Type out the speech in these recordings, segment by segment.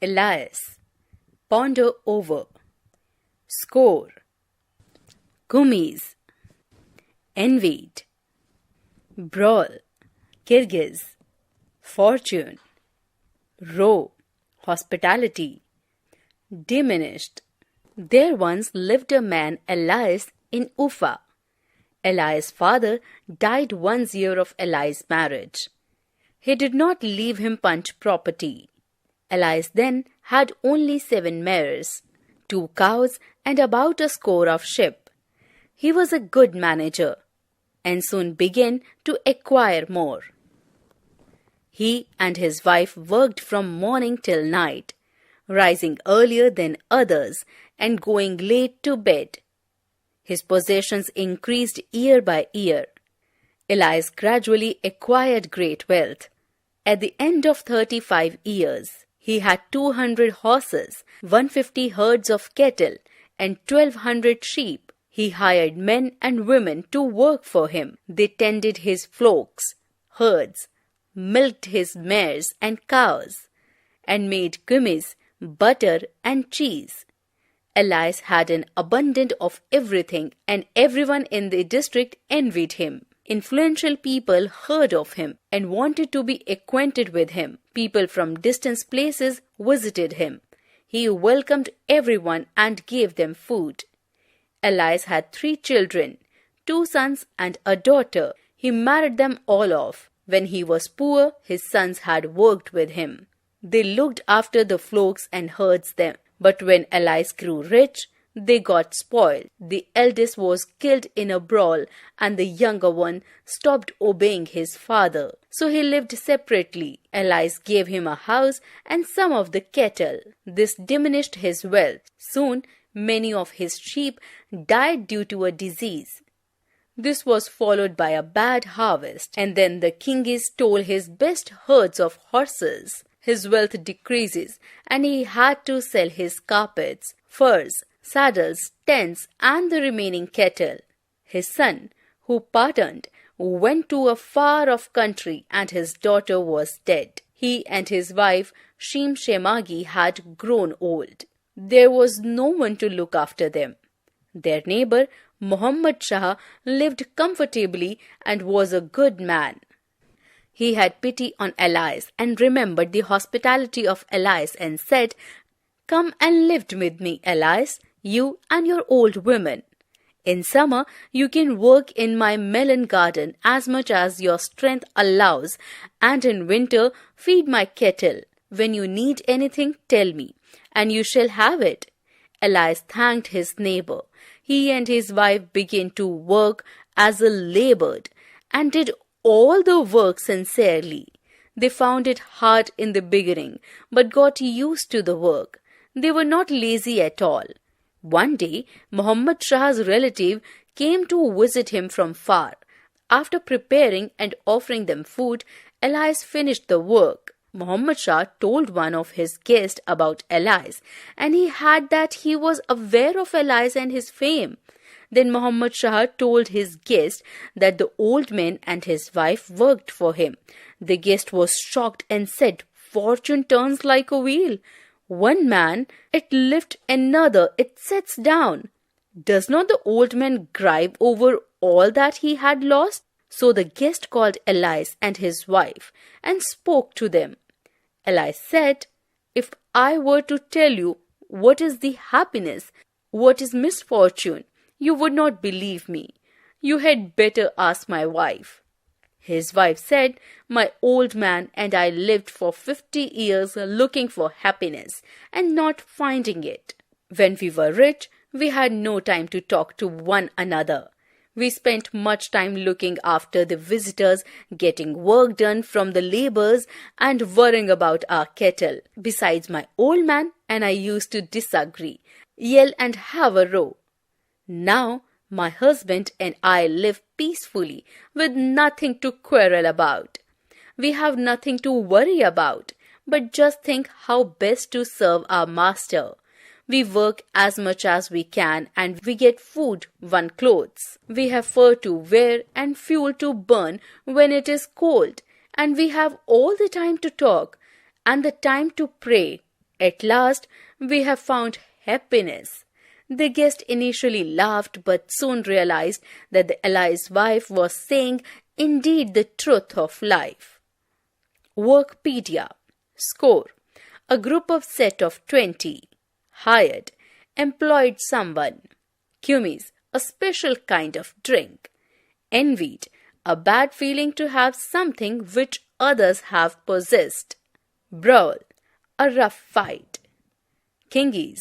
Elias, ponder over. Score, gummies, envied. Brawl, Kyrgyz. Fortune, row, hospitality. Diminished. There once lived a man Elias in Ufa. Elias' father died 1 year of Elias' marriage. He did not leave him much property. Elias then had only 7 mares, 2 cows, and about a score of sheep. He was a good manager and soon began to acquire more. He and his wife worked from morning till night, rising earlier than others and going late to bed. His possessions increased year by year. Elias gradually acquired great wealth. At the end of 35 years, he had 200 horses, 150 herds of cattle, and 1,200 sheep. He hired men and women to work for him. They tended his flocks, herds, milked his mares and cows, and made gummies, butter, and cheese. Elias had an abundance of everything, and everyone in the district envied him. Influential people heard of him and wanted to be acquainted with him. People from distant places visited him. He welcomed everyone and gave them food. Elias had 3 children, 2 sons and a daughter. He married them all off. When he was poor, his sons had worked with him. They looked after the flocks and herds them. But when Elias grew rich, they got spoiled. The eldest was killed in a brawl, and the younger one stopped obeying his father. So he lived separately. Elias gave him a house and some of the cattle. This diminished his wealth. Soon, many of his sheep died due to a disease. This was followed by a bad harvest, and then the king stole his best herds of horses. His wealth decreases, and he had to sell his carpets, furs, saddles, tents, and the remaining cattle. His son, who pardoned, went to a far-off country, and his daughter was dead. He and his wife, Shemagi, had grown old. There was no one to look after them. Their neighbor, Muhammad Shah, lived comfortably and was a good man. He had pity on Elias and remembered the hospitality of Elias and said, "Come and live with me, Elias, you and your old women. In summer, you can work in my melon garden as much as your strength allows, and in winter, feed my cattle. When you need anything, tell me, and you shall have it." Elias thanked his neighbor. He and his wife began to work as a labored and did all the work sincerely. They found it hard in the beginning, but got used to the work. They were not lazy at all. One day, Muhammad Shah's relative came to visit him from far. After preparing and offering them food, Elias finished the work. Muhammad Shah told one of his guests about Elias, and he had that he was aware of Elias and his fame. Then Muhammad Shah told his guest that the old man and his wife worked for him. The guest was shocked and said, "Fortune turns like a wheel. One man, it lifts, another, it sets down. Does not the old man grieve over all that he had lost?" So the guest called Elias and his wife and spoke to them. Elias said, "If I were to tell you what is the happiness, what is misfortune, you would not believe me. You had better ask my wife." His wife said, "My old man and I lived for 50 years looking for happiness and not finding it. When we were rich, we had no time to talk to one another. We spent much time looking after the visitors, getting work done from the laborers, and worrying about our cattle. Besides, my old man and I used to disagree, yell and have a row. Now, my husband and I live peacefully with nothing to quarrel about. We have nothing to worry about, but just think how best to serve our master. We work as much as we can and we get food, one clothes. We have fur to wear and fuel to burn when it is cold, and we have all the time to talk and the time to pray. At last, we have found happiness. The guest initially laughed but soon realized that the ally's wife was saying indeed the truth of life. Workpedia. Score. A group of set of 20. Hired. Employed someone. Kumis. A special kind of drink. Envied. A bad feeling to have something which others have possessed. Brawl. A rough fight. Kingis.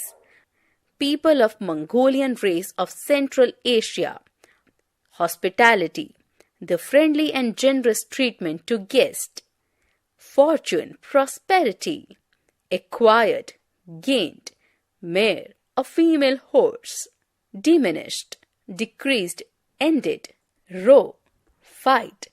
People of Mongolian race of Central Asia. Hospitality. The friendly and generous treatment to guests. Fortune, prosperity. Acquired, gained. Mare, a female horse. Diminished, decreased, ended. Row, fight.